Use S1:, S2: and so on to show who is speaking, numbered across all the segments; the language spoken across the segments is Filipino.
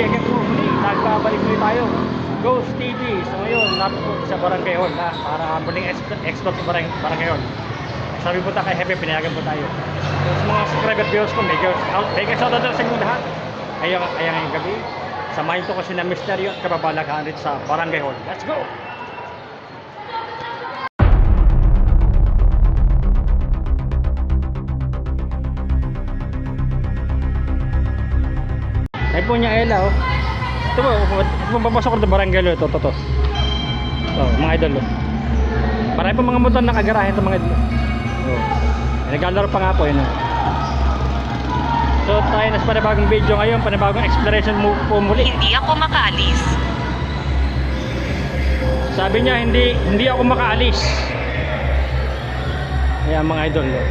S1: again po muli, nagbabalik muli tayo, Ghost TV. So ngayon, napunta sa Barangay Hall na para muling explore sa Barangay Hall. Sabi po tayo kay Hepe, pinayagan po tayo. So sa mga subscriber viewers ko, mega shoutout na sa inyo lahat. Ayang ngayong gabi, samahin ko kasi ng misteryo at kababalaghan rin sa Barangay Hall. Let's go! Ay po niya Ella, oh. Ito po papasok ko sa Barangay Hall. Ito. Ito, mga idol, oh. Marami po mga motor nakagarahe ito, mga idol. Oh. Naglalaro pa nga po yun, oh. So tayo na sa panibagong video ngayon, panibagong exploration po muli.
S2: Hindi ako makaalis.
S1: Sabi niya hindi ako makaalis. Ayan mga idol, oh.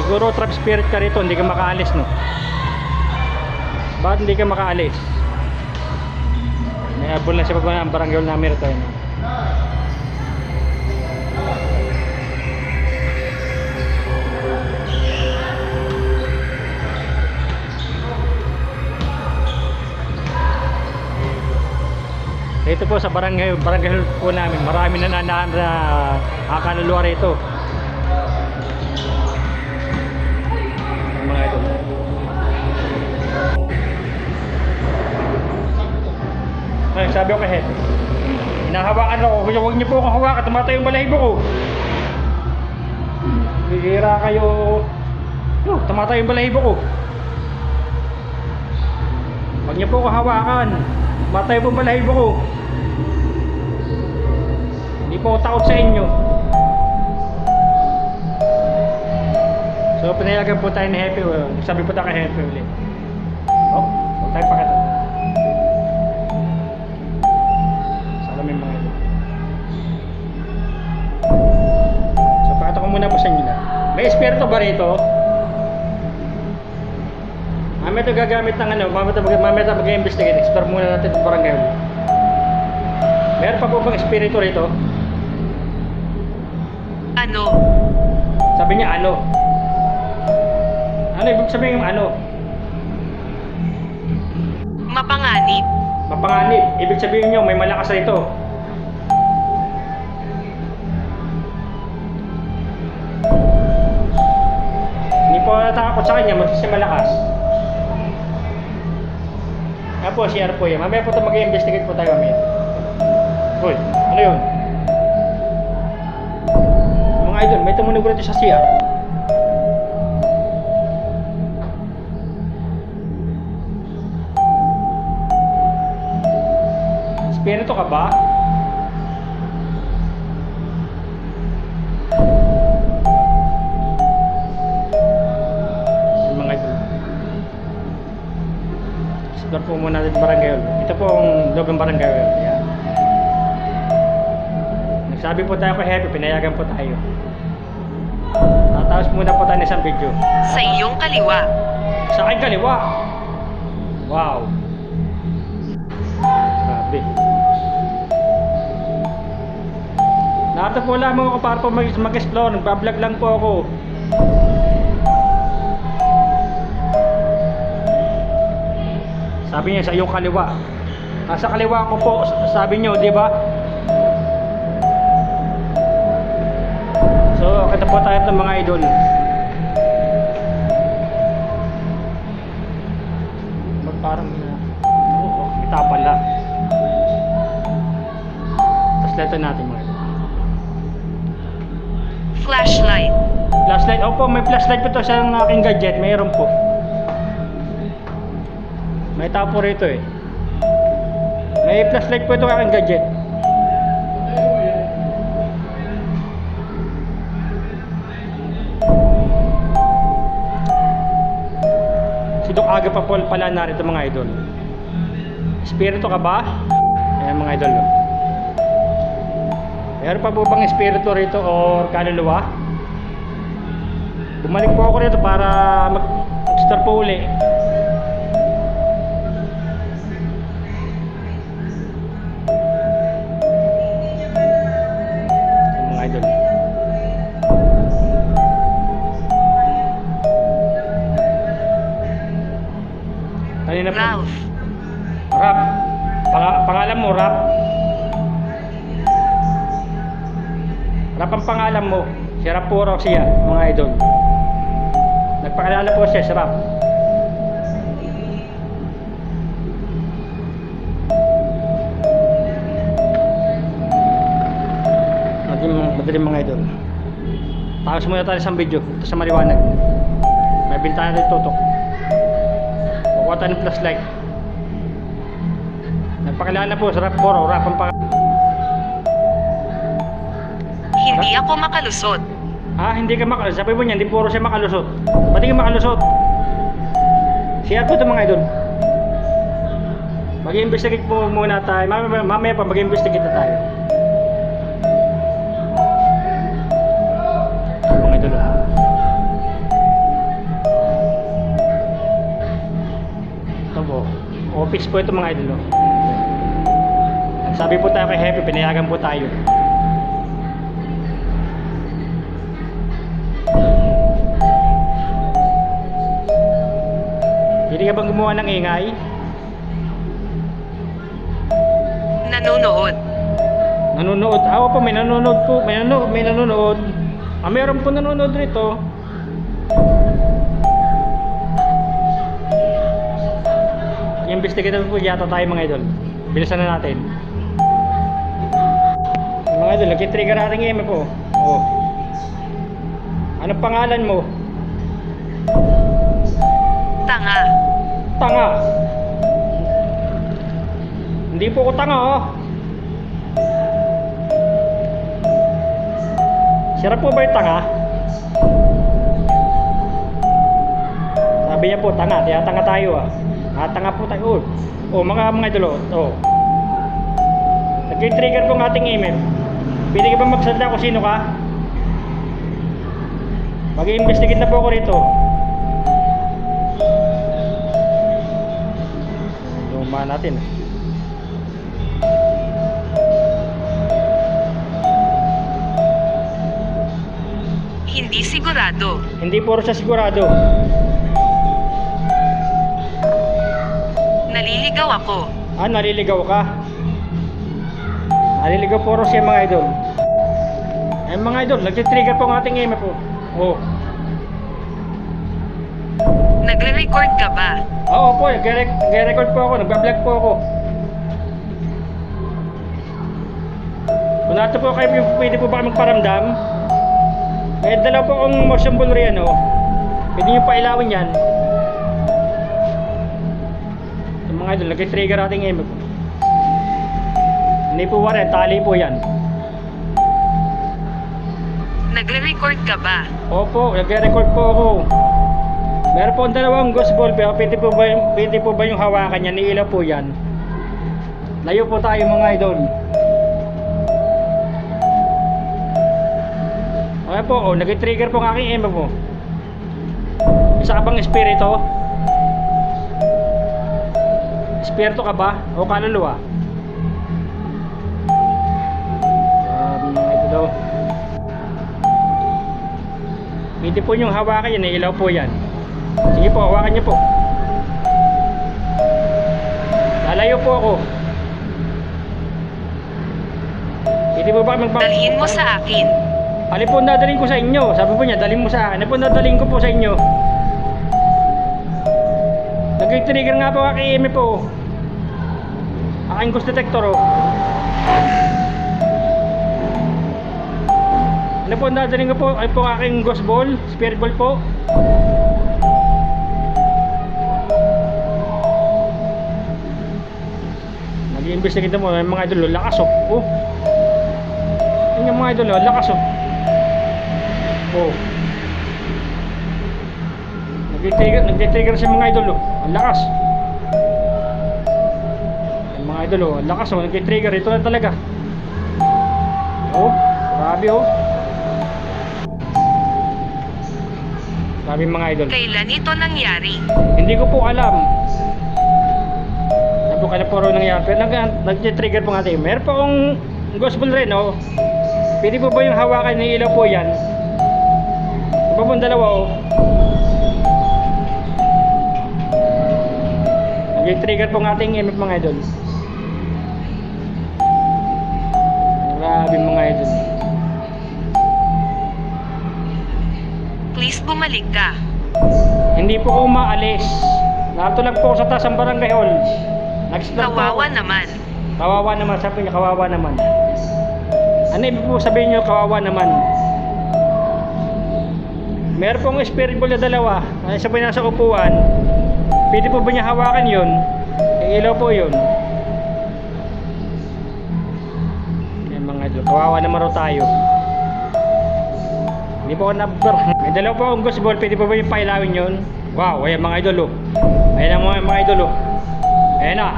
S1: Siguro trap spirit ka rito, hindi ka makaalis, no? Bakit hindi ka makaalis? May abol na siya pag ang Barangay Hall namin ito, no? Ito po sa Barangay Hall po namin, marami na kaluluwa rito. Mga ito. Ay, sabi ko kay Hepe, hinahawakan ako, huwag niyo po akong hawakan, tumatay yung balahibo ko. Bihira kayo. Tumatay yung balahibo ko. Huwag niyo po akong hawakan, tumatay po yung balahibo ko. Hindi po ako takot sa inyo. So pinayagan po tayo ni Hepe. Sabi po tayo kay Hepe ulit, huwag tayo pakita. Salamin mga ito. So pakita ko muna po sa inyo na may espiritu ba rito? Mamaya ito gagamit ng ano, mamaya ito mag-investigate. Explore muna natin itong Barangay Hall. Meron pa po bang espiritu rito?
S2: Ano?
S1: Sabi niya ano? Ano ibig sabihin yung ano?
S2: Mapanganib.
S1: Mapanganib. Ibig sabihin nyo may malakas rito. Hindi po natakot sa kanya, magsisi malakas. Nga po, CR po yan. Mamaya po ito mag-i-investigate po tayo mamaya. Uy, ano yun? Mga idol, may tumunog rito sa CR. Espiritu ka ba? Mga idol, explore po muna natin Barangay Hall. Ito po ang loob ng Barangay Hall. Ayan. Nagsabi po tayo kay Hepe, pinayagan po tayo. Tatapos muna po tayo ng isang video.
S2: Sa iyong kaliwa.
S1: Sa aking kaliwa. Wow. Grabe. Narito po lamang ako para po mag-explore. Nagbablog lang po ako. Sabi niya sa iyong kaliwa. Nasa kaliwa ko po, sabi niyo, di ba? So, kita po tayo ng mga idol. Parang kita pala. Tapos leto natin mga idol.
S2: Flashlight.
S1: Flashlight. Opo, may flashlight po ito sa aking gadget. Mayroon po. May tao po rito eh. May flashlight po ito sa aking gadget. Sidok aga pa po pala narito mga idol. Espiritu ka ba? Ayan mga idol. Meron pa po bang espiritu rito o kaluluwa? Bumalik po ako rito para mag-start po uli. Mga idol. Kanina po.
S2: Ralph.
S1: Rap. Pangalan mo, Rap. Rap ang pangalan mo. Si Rap po raw siya, mga idol. Nagpakilala po siya, si Rap. Madaling mga idol. Tapos muna tayo sa video. Ito sa maliwanag. May bintana tayo tutok. Kukuha tayo ng flashlight. Nagpakilala po sa Rap po raw. Rap ang pangalan.
S2: Hindi ako makalusot.
S1: Hindi ka makalusot. Sabi mo niya, hindi puro siya makalusot. Ba't di ka makalusot? Share po ito mga idol. Mag-investigate po muna tayo. Mamaya pa mag-investigate na tayo. Mga idol. Ito po. Office po ito mga idol. Sabi po tayo kay Happy, pinayagan po tayo. Hindi ka bang gumawa ng ingay?
S2: Nanonood.
S1: Nanonood. Ako po, may nanonood po. May nanonood. Meron po nanonood rito. Investigator po yata tayo mga idol. Bilisan na natin. Mga idol, nag-trigger ating email po. Oh. Anong pangalan mo?
S2: Tanga.
S1: Tanga. Hindi po ko tanga, oh. Sira po ba yung tanga? Sabi niya po, tanga. Kaya tanga tayo, ah. Tanga po tayo. Oh, mga idol, oh. Nag-trigger po ang ating email. Pwede ka ba magsalita kung sino ka? Mag-i-investigate na po ako rito. Luma natin.
S2: Hindi sigurado.
S1: Hindi puro siya sigurado.
S2: Naliligaw ako.
S1: Naliligaw ka? Naliligaw puro siya mga idol. Mga idol, nag-trigger po ang ating email po. Oh.
S2: Nagre-record ka ba?
S1: Oo po, nag-record po ako, nagbablog po ako. Kung nato po kayo, pwede po ba kayo magparamdam? May dalaw po akong motion ball riyan, oh. Pwede nyo pa ilawin yan. Yung mga idol, nag-trigger ating email po. Hindi po wala, tali po yan.
S2: Nagre-record ka ba?
S1: Opo, nagre-record po ako. Meron po ang dalawang ghost ball, pero pwede po ba yung hawakan niya? Niilaw po yan. Layo po tayo mga idol. Okay po, oh, nag-trigger po ang aking email po. Isa ka bang espiritu? Espiritu ka ba? O kaluluwa? Ito daw. Pwede po yung hawakan yan, ilaw po yan. Sige po, hawakan niyo po. Lalayo po ako. Pwede po ba
S2: Dalhin mo sa akin.
S1: Alin po dadalhin ko sa inyo? Sabi po niya, dalhin mo sa akin. Alin po dadalhin ko po sa inyo? Nag-trigger nga po aking email po. Aking ghost detector, oh. Ano po dadalhin ko po? Ay po aking ghost ball, spirit ball po. Nag-i-investigate na po yung mga idol, lakas, oh. Oh. Yun yung mga idol, lakas, oh. Oh. Nag-trigger si mga idol, oh. Ang lakas. Yung mga idol, oh. Ang lakas, oh. Nag-trigger. Ito na talaga. Oh. Grabe, oh. Grabe mga idol.
S2: Kailan ito nangyari?
S1: Hindi ko po alam. Hindi po kailan po rin nangyari. Pero nag-trigger po nga tayo. Meron po akong gospel rin, oh. Pwede po ba yung hawakan ni ilaw po yan? Iba po dalawa, oh. Nag-trigger po ng ating EMF mga idol. Grabe mga idol.
S2: Please bumalik ka.
S1: Hindi po ako umaalis. Narito lang po ako sa taas ng barangay hall. Nag-stop po ako.
S2: Kawawa naman.
S1: Kawawa naman, sabi niya, kawawa naman. Ano ibig po sabihin niyo, kawawa naman? Meron pong spirit ball na dalawa. Isa po yung nasa upuan. Pwede po ba niya hawakan yun? Ilaw po yun. Yan mga idol, kawawa naman raw tayo. Hindi po ako nabber. May dalawa po akong ghost ball. Pwede po ba yung pailawin yun? Wow, ayan mga idol oh. Ayan ang mga idol oh. Ayan na.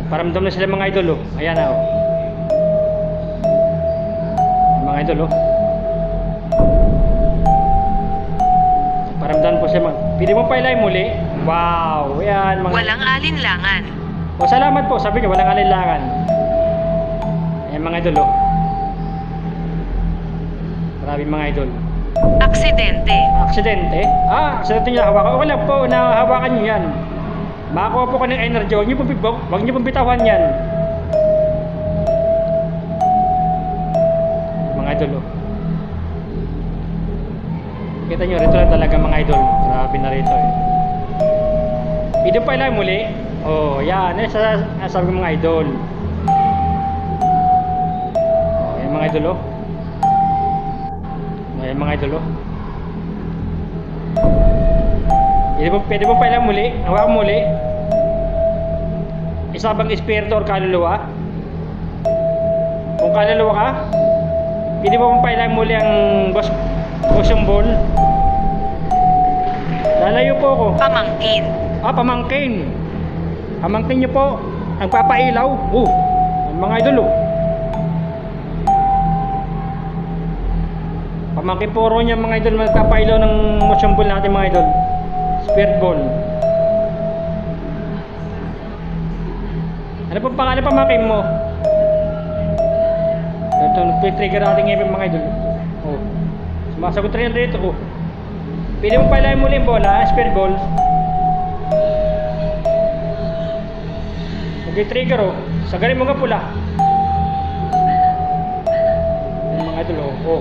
S1: Nagparamdam na sila mga idol oh. Ayan na oh. Mga idol oh. Nagparamdam po sila. Pwede mo pailawin muli? Wow, ayan mga.
S2: Walang alinlangan.
S1: O salamat po, sabi niya walang alinlangan. Ayan mga idol oh. Maraming mga idol.
S2: Aksidente.
S1: Aksidente? Aksidente niya hawakan. Okay lang po, nahawakan niyo yan. Makakuha po ka ng energy. Huwag niyo pong bitawan yan. Mga idol oh. Kita nyo, rito lang talaga mga idol. Grabe na rito eh. Video pa ilang muli. Oh, yan. Sabi ko mga idol. Oh, yan mga idol oh. Ayan mga idol oh. Pwede mo pa ilang muli. Hawakan muli. Isa bang espiritu or kaluluwa? Kung kaluluwa ka, pwede mo pa ilang muli ang bosom ball. Lalayo po ako.
S2: Pamangkin.
S1: Pamangkin. Pamangkin niyo po. Ang papailaw. Mga idol oh. Pamangkin puro niya mga idol, magpapailaw ng motion ball natin mga idol. Spirit ball. Ano pong pangalan pamangkin mo? Ito, nag-trigger natin ngayon mga idol. Oh. Sumasagot rin dito oh. Pwede mo pailaw muli yung bola, spirit ball. Nag-trigger oh. Sagarin mo nga pula. Yung mga idol oh.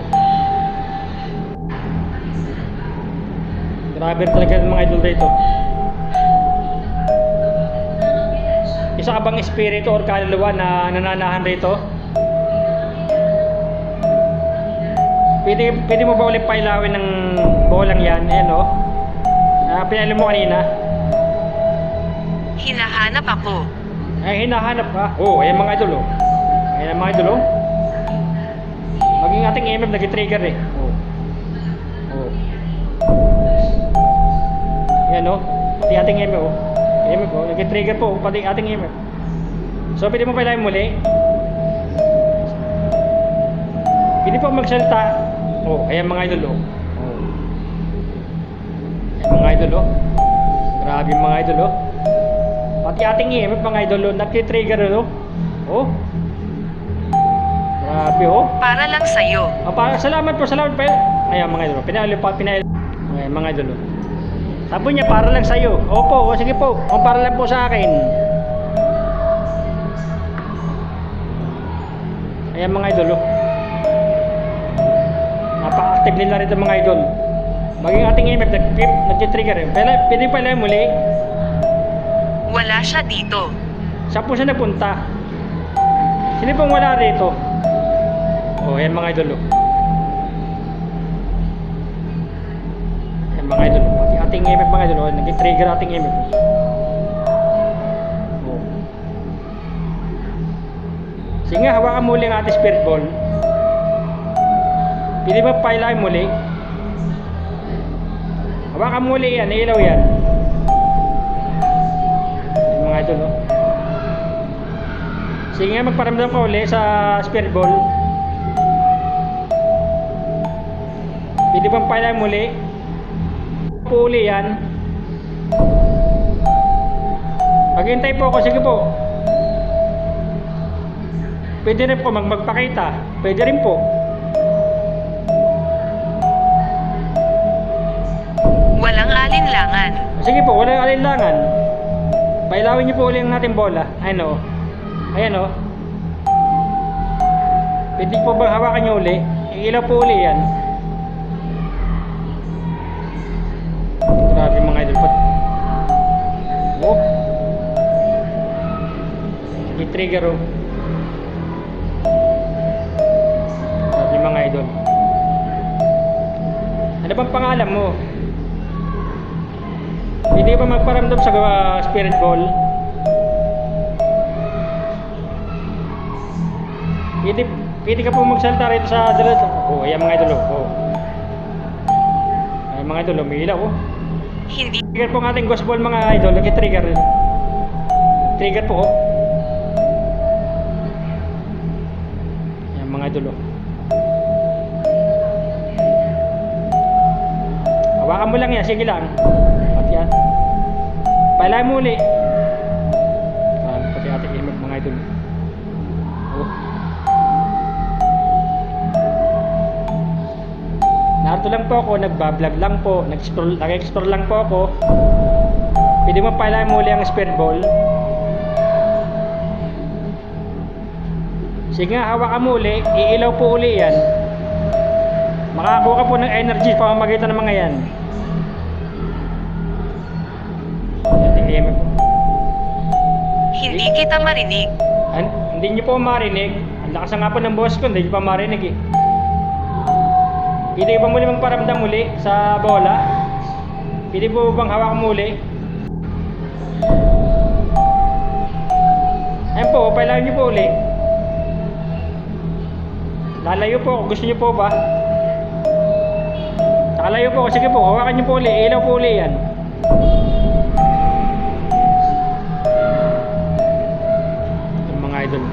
S1: Grabe talaga ng mga idol dito. Isa ka bang espiritu or kaluluwa na nananahan dito? Pwede mo ba ulit pailawin ng bolang yan? Ayan o. Pinailaw mo kanina.
S2: Hinahanap ako.
S1: Ay, hinahanap ka? Ayan mga idol o. Ayan mga idol o. Maging ating EMF nag-trigger eh. Yan o, pati ating EMF o. EMF o, nag-trigger po pati ating EMF. So pwede mo pa ilawin muli. Pwede po magsalita. Ayan mga idol o. Ayan mga idol o. Grabe mga idol o. Pati ating EMF mga idol o, nag-trigger o. Grabe o.
S2: Para lang sa'yo.
S1: Salamat po. Ayan mga idol o, pinail. Ayan mga idol o. Sabi niya, para lang sa'yo. Opo, sige po. Para lang po sa akin. Ayan mga idol. Napaka-active nila rito mga idol. Maging ating EMF, nag-trigger. Pwede pa lang muli.
S2: Wala siya dito.
S1: Saan po siya napunta? Sino pong wala rito? Ayan mga idol. Ayan mga idol. Ating EMF mga idol, nag-trigger ating EMF. Sige nga, hawakan muli ang ating spirit ball. Pwede ba pailawin muli? Hawakan muli yan, ilaw yan. Mga idol Sige nga, magparamdam ka uli sa spirit ball. Pwede ba pailawin muli? Uli yan. Maghintay po ako, sige po. Pwede rin po magpakita. Pwede rin po.
S2: Walang alinlangan.
S1: Sige po, walang alinlangan. Pailawin niyo po ulit ang ating bola. Ayan o. Ayan o. Pwede po bang hawakan niyo uli? Iilaw po uli yan. Grabe mga idol po. Oh. I-trigger o. Grabe mga idol. Ano bang pangalan mo? Hindi ba magparamdam sa spirit ball? Pwede ka po magsalta rito sa dalat. Oh, ayan mga idol. Oh. Ayan mga idol, umiilaw oh.
S2: Hindi.
S1: Trigger po ang ating ghost ball mga idol. Nag-trigger rin. Trigger po oh. Ayan mga idol oh. Hawakan mo lang yan, sige lang. Pati yan. Pailahin mo uli. Pati ating imag mga idol. Oh. Narito lang po ako, nagbablog lang po, nag-explore lang po ako. Pwede mo pailahin mo uli ang spirit ball. Sige nga, hawakan mo uli, iilaw po uli yan. Makakuha ka po ng energy sa pamamagitan ng mga yan.
S2: Hindi kita marinig.
S1: Hindi nyo po marinig. Ang lakas nga po ng boss ko, hindi nyo pa marinig eh. Pwede ba muli magparamdam muli sa bola? Pwede po bang hawak muli? Ayan po, pailawan nyo po uli. Lalayo po, gusto nyo po ba? Nakalayo po, sige po, hawakan nyo po uli, ilaw po uli yan. Yung mga idol.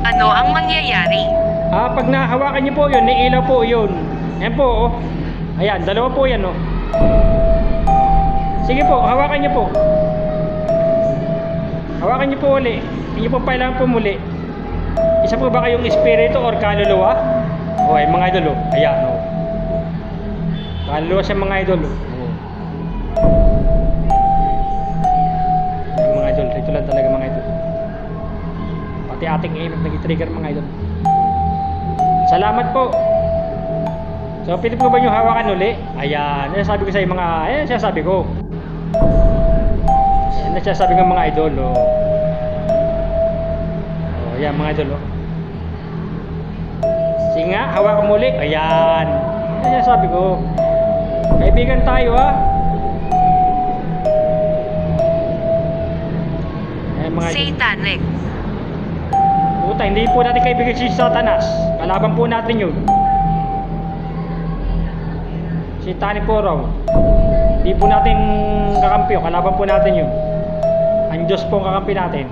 S2: Ano ang mangyayari?
S1: Pag nahawakan nyo po yun, ilaw po yun. Ayan po, oh. Ayan, dalawa po yan, oh. Sige po, hawakan nyo po. Hawakan nyo po uli. Hindi nyo po kailangan po muli. Isa po ba kayong espiritu or kaluluwa? O, ay mga idol, oh. Ayan, oh. Kaluluwa siya mga idol, oh. Ayan, mga idol, ito lang talaga mga idol. Pati ating aim nag-trigger mga idol. Salamat po. So, pwede po ba nyo hawakan uli? Ayan, sabi ko sa mga, ayan siya sabi ko. Ayan siya sabi ng mga idol, oh. Oh, ayan mga idol, oh. Sige nga, hawakan mo uli. Ayan. Ayan siya sabi ko. Kaibigan tayo, ha. Ayan mga idol.
S2: Satanic.
S1: Puta, hindi po natin kaibigan si Satanas. Kalaban po natin yun. Si Tani po raw. Hindi po natin kakampi yun. Kalaban po natin yun. Ang Diyos po ang kakampi natin.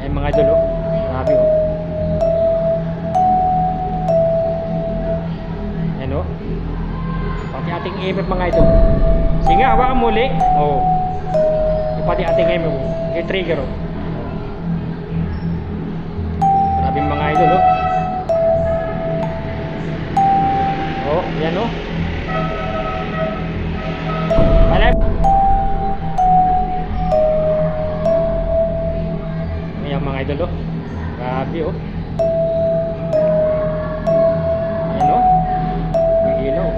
S1: Eh mga idol oh. Grabe oh. Ayan oh. Pati ating imip mga idol. Sige nga, hawakan mo ulit. Oo. Pati ating imip oh. I-trigger oh. Grabing mga idol oh. Oh, yan oh. Alam. Ayan mga idol oh. Grabe oh. Ayan oh. Bigil oh.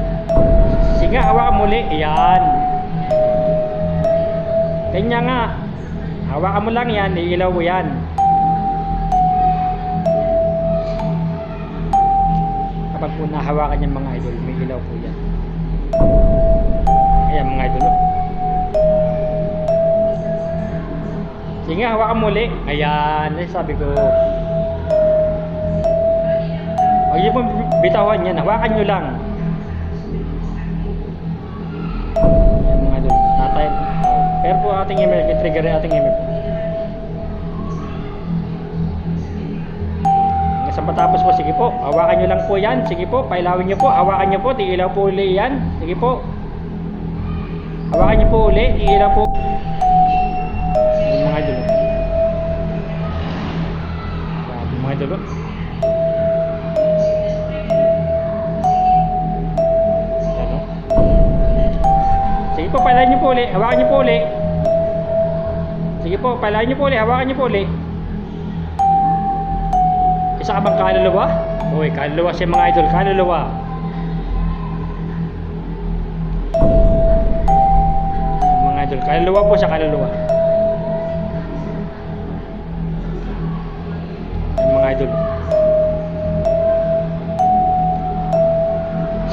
S1: Sige, hawakan muli. Ayan. Kanya nga. Hawakan mo lang yan. Iilaw mo yan. Kapag po nahawakan yung mga idol, may ilaw po yan. Ayan mga idol oh. Sige nga, hawakan muli. Ayan, sabi ko. Huwag niyo pong bitawan yan, hawakan nyo lang. Ayan mga idol, tatay. Pero po ating email, trigger ating email. Sa matapos po, sige po, hawakan nyo lang po yan. Sige po, pailawin nyo po, hawakan nyo po, iilaw po uli yan. Sige po, hawakan nyo po uli, iilaw po. Yung mga idol yung mga idol po uli. Hawakan niyo po uli. Sige po, palain niyo po uli. Hawakan niyo po uli. Isa ka bang kaluluwa? Uy, kaluluwa siya mga idol. Kaluluwa. Mga idol. Kaluluwa po siya, kaluluwa. Mga idol.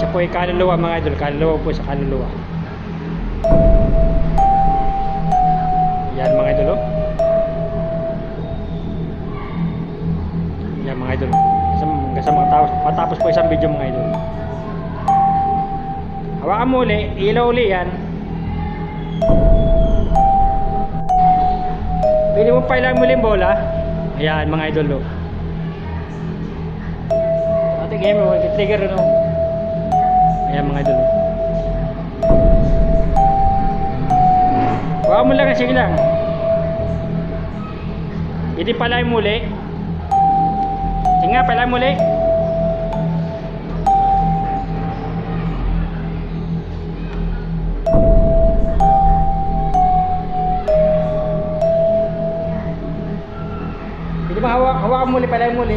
S1: Siya po ay kaluluwa mga idol. Kaluluwa po siya, kaluluwa. Yan mga idol, oh. Yan mga idol. Kasi matapos po isang video mga idol. Hawakan mo uli, ilaw uli yan. Pili mo pa ilang muli yung bola. Ayan mga idol, oh. Ating game mo, trigger no. Ayan mga idol, oh. Hawakan mo lang, sige lang. Hindi pala muli. Sige nga, pala muli. Hindi ba hawakan muli, pala muli.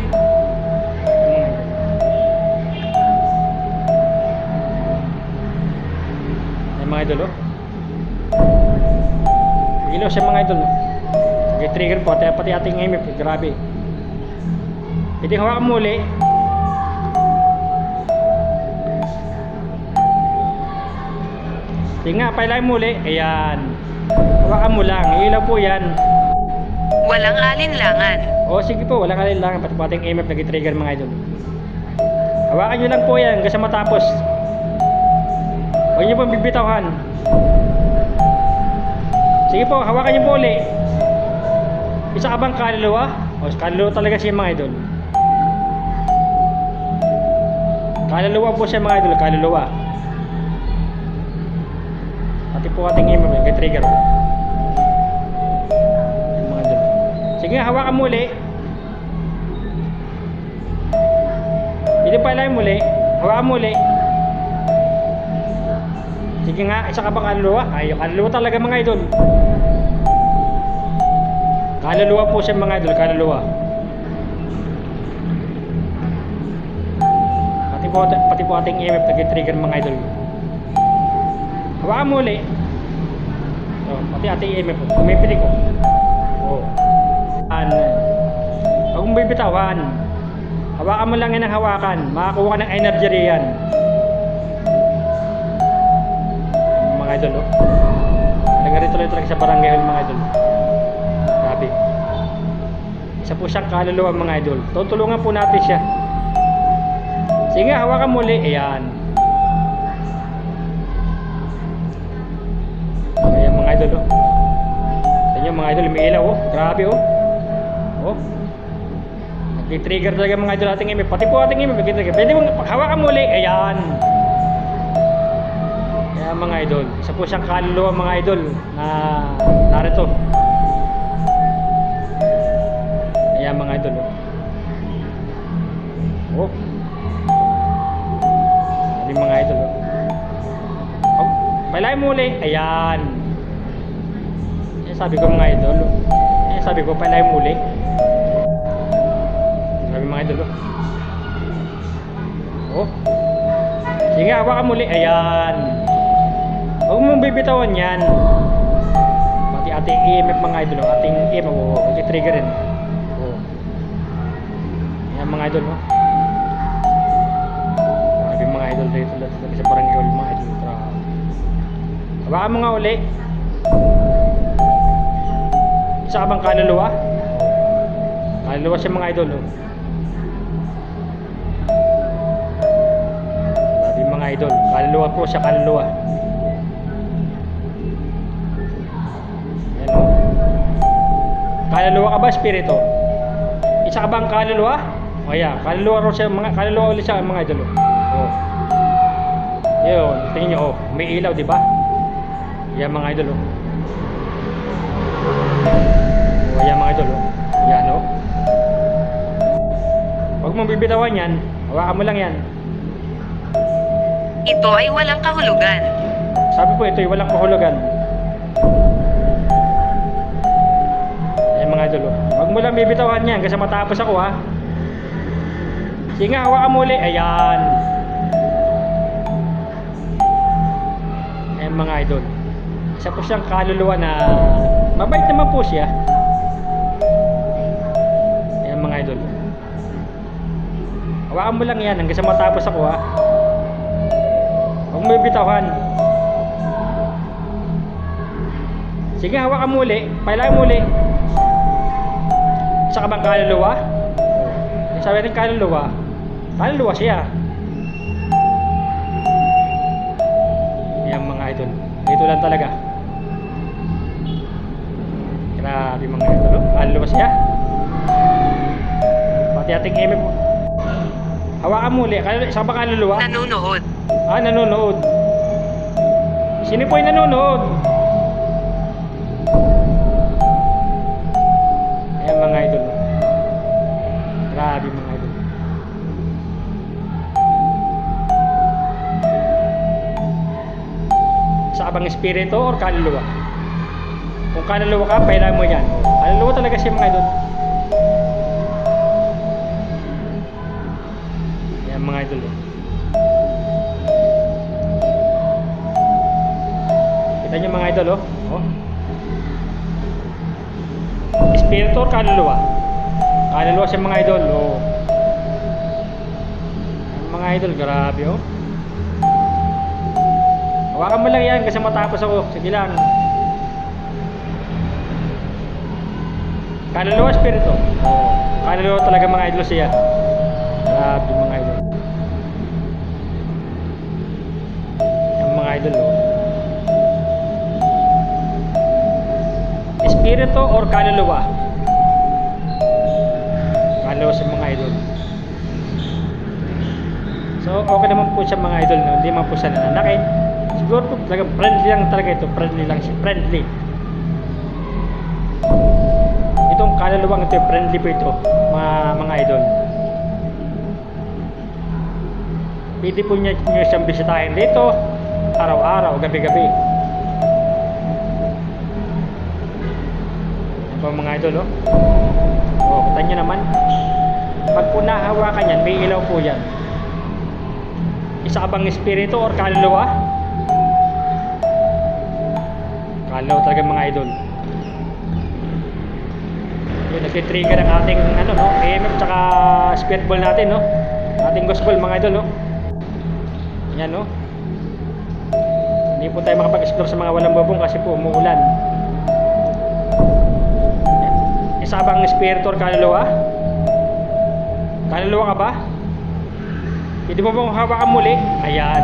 S1: Ayan mga idol, oh. Ilaw siya mga idol. Okay, trigger po, pati ating aim, grabe. Pwede hawakan mo uli. Sige nga, pailahin mo uli. Ayan. Hawakan mo lang, ilaw po yan.
S2: Walang alinlangan.
S1: O sige po, walang kailangan. Pati po ating aim, nag-trigger mga idol. Hawakan nyo lang po yan, hanggang sa matapos. Huwag nyo pong bibitawhan. Sige po, hawakan niyo po uli. Isa ka bang kaluluwa? O, kaluluwa talaga siya mga idol. Kaluluwa po siya mga idol, kaluluwa. Pati po ating email, may trigger. Mga idol. Sige, hawakan mo uli. Hindi pa lang muli. Hawakan mo uli. Sige nga, isa ka bang kaluluwa? Ay, kaluluwa talaga mga idol. Kaluluwa po siya mga idol, kaluluwa. Pati po ating EMF nag-trigger mga idol. Hawakan mo uli. So, pati ating EMF, pumipilik ko. Oh. Huwag mong bibitawan. Hawakan mo lang yan ang hawakan. Makakuha ka ng energy riyan. Mga idol, oh. Nag-rituloy talaga sa barangay hall mga idol. Grabe. Isa po siyang kaluluwa mga idol. Tutulungan po natin siya. Sige nga, hawakan muli. Ayan. Ayan mga idol, oh. Ayan mga idol, may ilaw, oh. Grabe, oh. Oh. Nag-trigger talaga mga idol ating email. Pati po ating email, nag-trigger. Pwede mong hawakan muli. Ayan. Ayan mga idol. Isa po siyang kaluluwa mga idol na narito. Ayan mga idol, oh. Oh. Ayan mga idol, oh. Oh. Pailahin mo ulit. Ayan. Ayan sabi ko mga idol, oh. Ayan sabi ko, pailahin mo ulit. Sabi mga idol, oh. Oh. Sige nga, hawakan muli. Ayan. Huwag mong bibitawan yan. Pati ating EMF mga idol, oh. Ating EMF, oh. Mag-trigger rin. Oh. Ayan mga idol, oh. Grabe mga idol dito sa barangay hall mga idol. Hawakan mo nga uli. Isa ka bang kaluluwa? Kaluluwa siya mga idol, oh. Grabe mga idol. Kaluluwa po siya, kaluluwa. Ayan, oh. Kaluluwa ka ba, spirito? Isa ka bang kaluluwa? O ayan, kaluluwa rin siya, kaluluwa ulit siya mga idol, oh. Yun, tingin nyo, oh. May ilaw, di ba? Ayan mga idol, oh. Oh, ayan mga idol, oh. Ayan, oh. Huwag mong bibitawan yan. Hawakan mo lang yan.
S2: Ito ay walang kahulugan.
S1: Sabi po, ito ay walang kahulugan. Ayan mga idol. Huwag mo lang bibitawan yan kasi matapos ako ha. Sige nga, hawakan mo ulit. Ayan. Ayan mga idol. Isa po siyang kaluluwa na mabait naman po siya. Ayan mga idol. Hawakan mo lang yan hanggang sa matapos ako ha. Huwag mo bibitawan. Sige, hawakan mo uli. Pailangan mo uli. Isa ka bang kaluluwa? Sabi ng kaluluwa, kaluluwa siya. Ayan mga idol. Dito lang talaga. Grabe mga idol. Kaluluwa siya. Pati ating eme po. Hawakan mo uli. Isa ka bang kaluluwa?
S2: Nanonood.
S1: Ah, nanonood. Sino po yung nanonood? Ayan mga idol. Grabe mga idol. Sa abang espiritu or kaluluwa? Kung kaluluwa ka, pailan mo yan. Kaluluwa talaga siya mga idol. Ayan mga idol. Kita nyo mga idol oh. Espiritu or kaluluwa? Kaluluwa siya mga idol oh. Mga idol, grabe oh. Hawakan mo lang yan kasi matapos ako. Sige lang. Kaluluwa, espiritu oh. Kaluluwa talaga mga idol siya. Grabe mga idol. Ang mga idol oh. Espiritu or kaluluwa? Kaluluwa sa mga idol. So okay naman po siya mga idol no? Hindi man po siya nananakit. Siguro po talagang friendly lang talaga ito. Friendly lang siya. Friendly. Itong kaluluwang ito, friendly po ito mga idol. Pwede po nyo siyang bisitahin dito araw-araw, gabi-gabi. Mga idol kita nyo naman pag po nahawakan yan may ilaw po yan. Isa ka bang espiritu or kaluluwa? Kaluluwa talaga mga idol. Yun, nagtitrigger ang ating EMF tsaka spirit ball natin ating ghost ball mga idol yan hindi po tayo makapag-explore sa mga walang bubong kasi po umuulan. Isa bang espiritu or kaluluwa? Kaluluwa ka ba? Hindi mo bang hawakan muli? Ayan.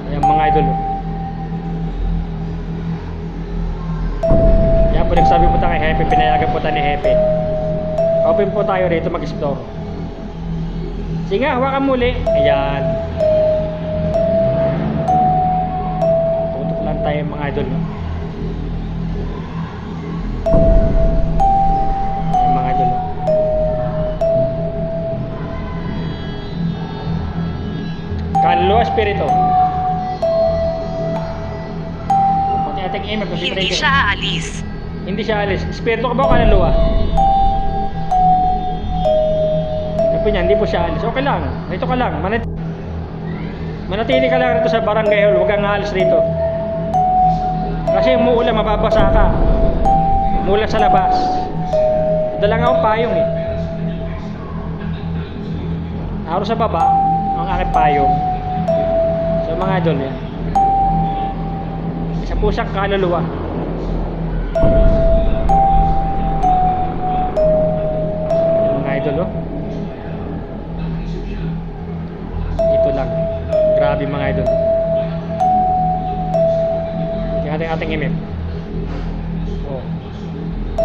S1: Ayan mga idol Ayan po, nagsabi po tayo kay Hepe. Pinayagan po tayo ni Hepe. Open po tayo rito mag-explore. Sige nga, hawakan muli. Ayan. Tutok lang tayo mga idol mga idol kaluluwa, espiritu pati ating email
S2: Hindi siya aalis.
S1: hindi siya alis. Espiritu ka ba o kaluluwa? Hindi po siya alis. Okay lang, rito ka lang. Manatili ka lang rito sa barangay hall. Huwag kang aalis rito kasi umuulan, mababasa ka. Mula sa labas. Dala nga akong payong Araw sa baba ang aking payong. So mga idol yan. Isa po siyang kaluluwa. Mga idol Ito lang. Grabe mga idol. Tingnan ating imip.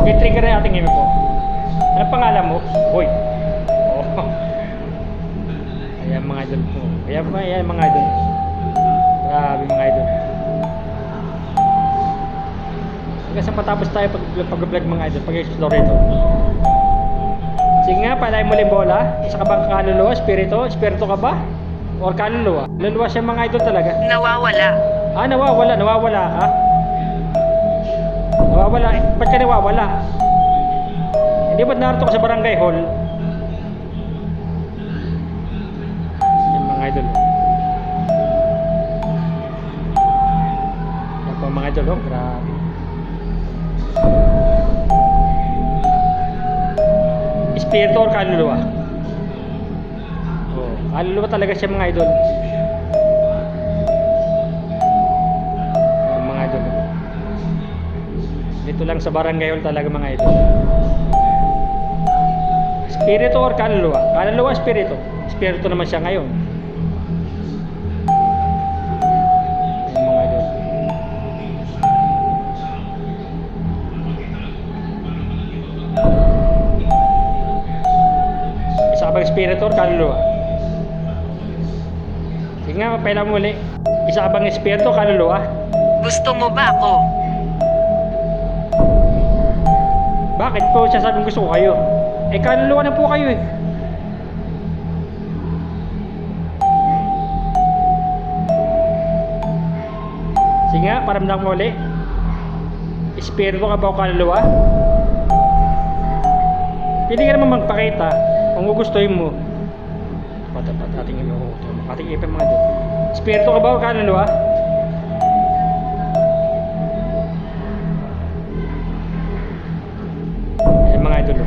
S1: I-trigger na ating email po. Anong pangalan mo? Boy. Ayan mga idol po. Ayan mga idol. Grabe mga idol. Hanggang sa matapos tayo pag-vlog mga idol. Pag-explore ito. Sige nga, palay mo yung bola. Isa ka bang kaluluwa? Espiritu? Espiritu ka ba? Or kaluluwa? Kaluluwa siya mga idol talaga.
S2: Nawawala.
S1: Nawawala ka? Nawawala. Ba't ka nawawala? Hindi ba't narito ka sa barangay hall? Yan mga idol. Yan po mga idol, oh. Grabe. Espiritu or kaluluwa? Oh, kaluluwa talaga siya mga idol. Yan mga idol. Dito lang sa barangay hall talaga mga idol. Espiritu or kaluluwa? Kaluluwa, espiritu. Espiritu naman siya ngayon. Yan mga idol. Isa ka bang espiritu or kaluluwa? Sige nga, pailan muli. Isa ka bang espiritu o kaluluwa?
S2: Gusto mo ba ako?
S1: Bakit po siya sabing gusto ko kayo? Eh kaluluwa na po kayo eh. Sige nga, paramdam mo ulit. Espiritu ka ba o kaluluwa? Pili ka naman magpakita kung gugustuhin mo. Patapat ating ating ipin mga doon. Espiritu ka ba o kaluluwa? Eh mga idol,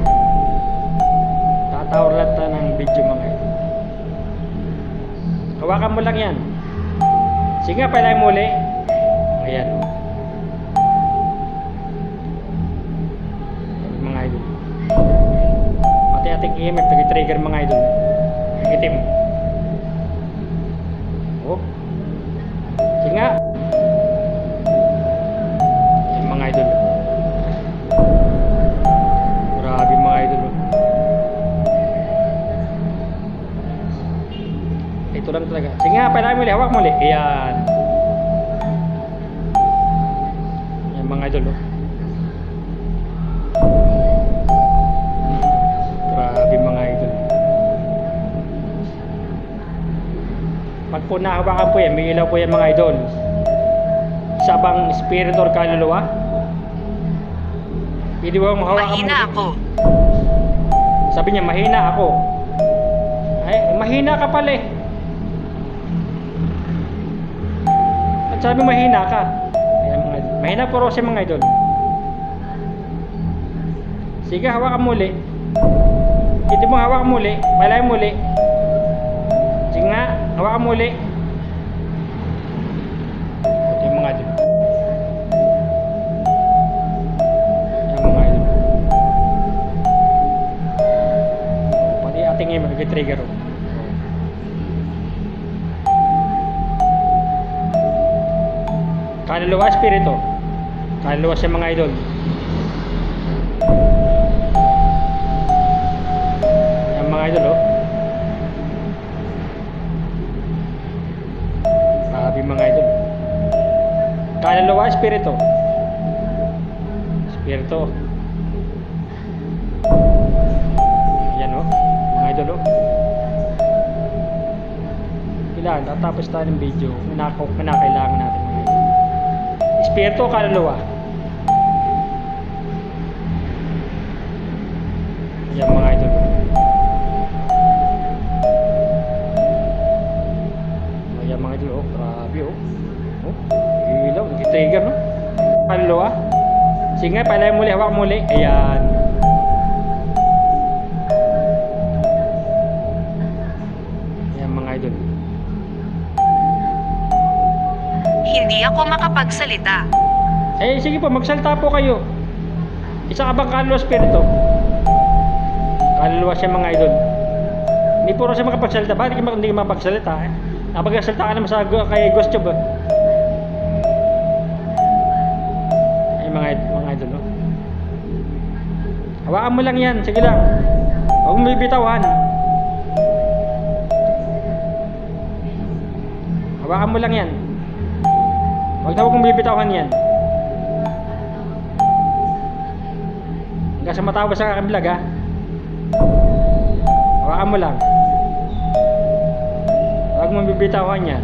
S1: tatawar lahat na ng video mga idol. Hawakan mo lang yan. Sige nga, pailahin mo uli. Ayan. Ayan mga idol. Pati ating EMF nag-trigger mga idol. Itim. Oh. Sige nga. Ayan mga idol. Grabe mga idol. Ito lang talaga. Sige nga, pailahin mo uli. Hawak mo uli. Ayan. Ayan mga idol. Grabe mga idol. Pag po nahawakan po yan, may ilaw po yan mga idol. Isa bang spirit or kaluluwa? Pwede ba mong hawakan mo?
S2: Mahina ako.
S1: Sabi niya, mahina ako. Ay, mahina ka pala eh. At sabi mahina ka. Ayan mga idol. Mahina po raw siya mga idol. Sige, hawakan mo uli. Hindi mo hawakan mo uli. Palayan mo uli. Sige nga, hawakan mo uli. Ito yung mga idol. Ayan mga idol. Pati ating ngayon, mag-trigger. Kaluluwa, espiritu. Kaluluwa siya mga idol. Ayan mga idol, oh. Grabe mga idol. Kaluluwa, espiritu. Espiritu. Ayan, oh. Mga idol, oh. Kailangan, tatapos tayo ng video. Kailangan natin mga idol. Espiritu o kaluluwa? Ayan mga idol. Ayan mga idol, oh. Grabe, oh. Oh, ilaw, nag-trigger, no? Kaluluwa? Sige nga, palayan muli, hawak muli. Ayan. Ayan mga idol.
S2: Hindi ako makapagsalita.
S1: Eh, sige po, magsalita po kayo. Isa ka bang kaluluwa espiritu? Kaluluwa siya mga idol. Hindi po rin siya makapagsalita. Bakit hindi ka makapagsalita? Eh? Nakapagsalita ka naman sa kay Ghost Tube. Ay, mga idol, no? Hawakan mo lang yan. Sige lang. Huwag mo bibitawan. Hawakan mo lang yan. Huwag na huwag mong bibitawan yan. Hanggang sa matawa sa aking vlog, ha? Hawakan mo lang. Huwag mong bibitawan yan.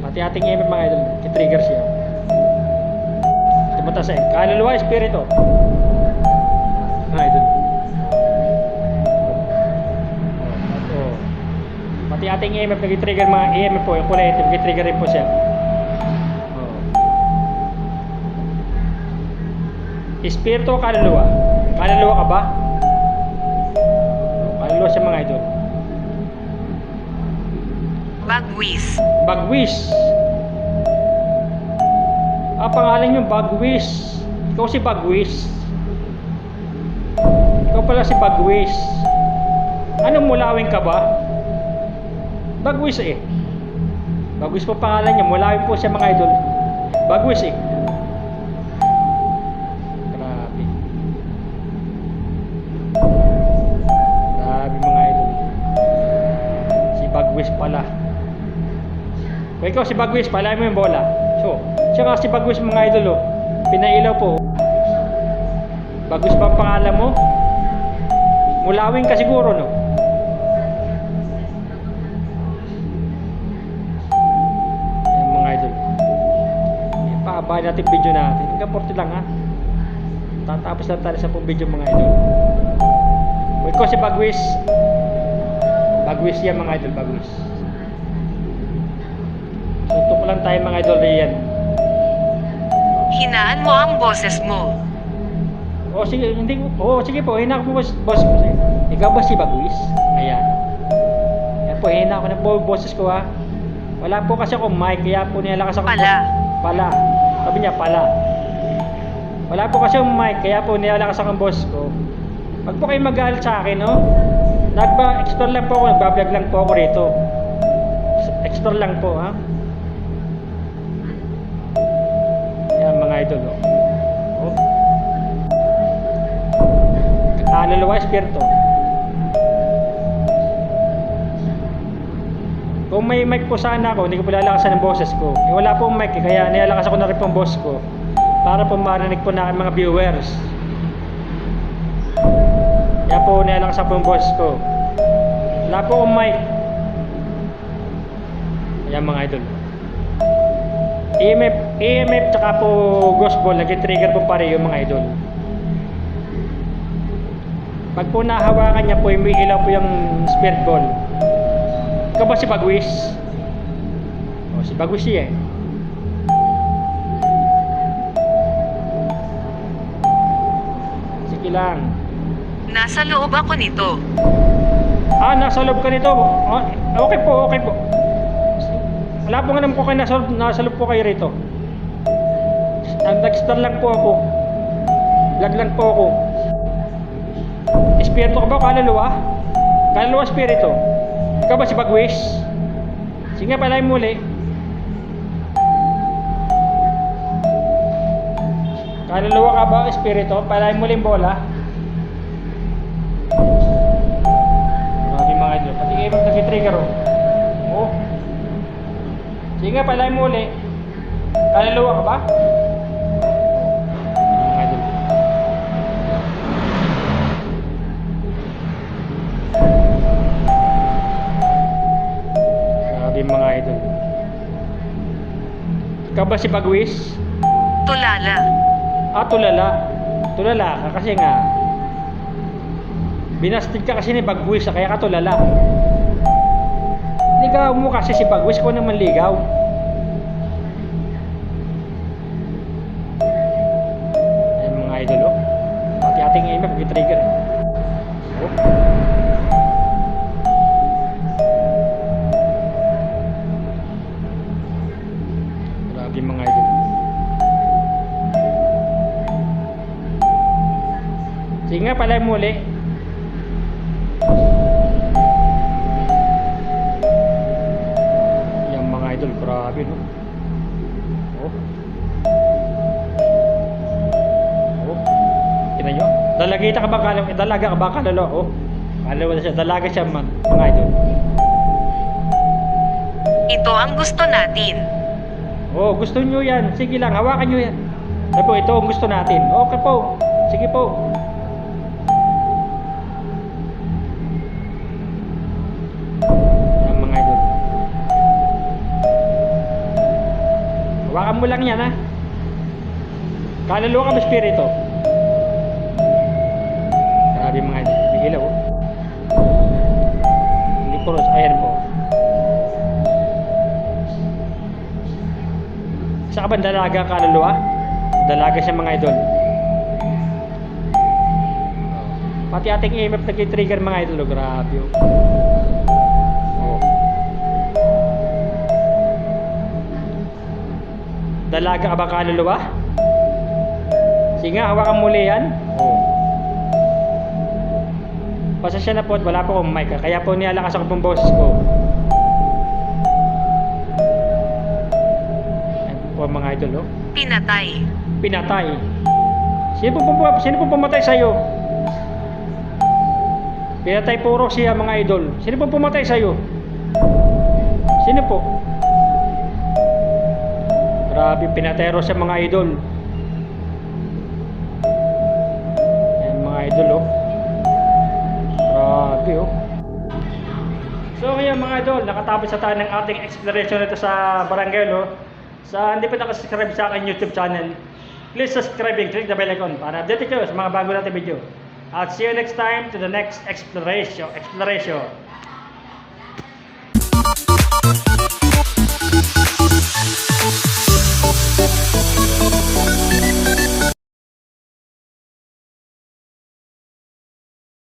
S1: Pati ating EMF mga idol, kitrigger siya. Punta sa kaluluwa, espiritu. Idol. Oh. Pati ating EMF nag-trigger mga EMF po, yung kulay ito, nag-trigger rin po siya. Oh. Espiritu o kaluluwa? Kaluluwa ka ba? Kaluluwa siya mga idol.
S2: Bagwis.
S1: Bagwis. Pangalan yung Bagwis. Ikaw si Bagwis. Ikaw pala si Bagwis. Anong mulawin ka ba? Bagwis eh. Bagwis po pangalan niya. Mulawin po siya mga idol. Bagwis eh. Grabe. Grabe mga idol. Si Bagwis pala. Kung ikaw si Bagwis, palain mo yung bola. So, siya nga si Bagwis mga idol oh. Pinailaw po. Bagwis pa ang pangalan mo? Mulawin ka siguro no? Ayan mga idol. Paabay natin video natin. Hanggang 40 lang ha. Tatapos lang tayo sa pong video mga idol. Kung ikaw si Bagwis, Bagwis yan mga idol, Bagwis. Tutok lang tayo mga idol yan.
S2: Hinaan mo ang boses mo.
S1: O sige, hindi ko. O sige po, hina ko po boss ko. Ikaw ba si Bagwis? Ayan. Yan po, hina ko na po boses ko ha. Wala po kasi akong mic, kaya po nilalakas ako. Pala. Sabi niya pala. Wala po kasi akong mic, kaya po nilalakas ako ang boss ko. Pag po kayo magalit sa akin, no? Explore lang po ako, nagbablog lang po ako rito. Explore lang po ha. Yan mga idol oh. Oh. Kaluluwa, espiritu. Kung may mic po sana ako, hindi ko po lalakasan ng boses ko. Wala pong mic kaya nilalakas ako na rin pong boss ko para po marinig po na aking mga viewers. Kaya po nilalakas ako ng boss ko. Wala po akong mic. Ayan mga idol. EMF tsaka po ghost ball nag-trigger po pareho mga idol. Pag po nahawakan niya po, may ilaw po yung spirit ball. Ikaw ba si Bagwis? O, si Bagwis siya eh. Sige lang.
S2: Nasa loob ako nito.
S1: Nasa loob ka nito. Okay po. Wala po nga naman po kayo nasa loob po kayo rito. Nag-star lang po ako. Vlog lang po ako. Espiritu ka ba o kaluluwa? Kaluluwa, espiritu. Ikaw ba si Bagwis? Sige nga, palain muli. Kaluluwa ka ba o espiritu? Palain muli yung bola. Grabe mga idol. Pati kayo nag-trigger oh. Oh. Sige nga, palain muli. Kaluluwa ka ba? Mga idol. Mga idol. Ikaw ba si Bagwis?
S2: Tulala.
S1: Tulala. Tulala ka kasi nga binasted ka kasi ni Bagwis kaya ka tulala. Ligaw mo kasi si Bagwis ko naman ligaw. Ayan mga idol oh. Pati ating EMF mag-trigger oh. Mga idol. Sige nga, pala muli. Yan mga idol, grabe no. Oh. Oh. Tingnan nyo. Dalaga ka ba kalalo? Oh. Kalalo na siya. Dalaga siya mga idol.
S2: Ito ang gusto natin.
S1: Oh, gusto nyo yan. Sige lang, hawakan nyo yan. Sabi po, ito ang gusto natin. Okay po. Sige po. Yan mga idol. Hawakan mo lang yan ha. Kaluluwa ka ba espiritu? Grabe mga idol. May ilaw oh. Hindi puro. Ayan po. Sa ka ba dalaga kaluluwa? Dalaga siya mga idol. Pati ating EMF nag-trigger mga idol. Oh, grabe oh. Oh. Dalaga ka ba kaluluwa? Sige nga, hawakan muli yan. Oh. Pasensya na po at wala po akong mic. Kaya po nilalakas ako pong boses ko. Ayan po mga idol oh.
S2: Pinatay.
S1: Pinatay. Sino po pumatay sa'yo? Pinatay puro siya mga idol. Sino po pumatay sa'yo? Sino po? Grabe, pinatay siya mga idol. Ayan mga idol oh. Grabe oh. So ngayon mga idol, nakatapos na tayo ng ating exploration nito sa barangay oh. Sa hindi pa nakasubscribe sa aking YouTube channel, please subscribe and click the bell icon para update kayo sa mga bago natin video. At see you next time to the next exploration.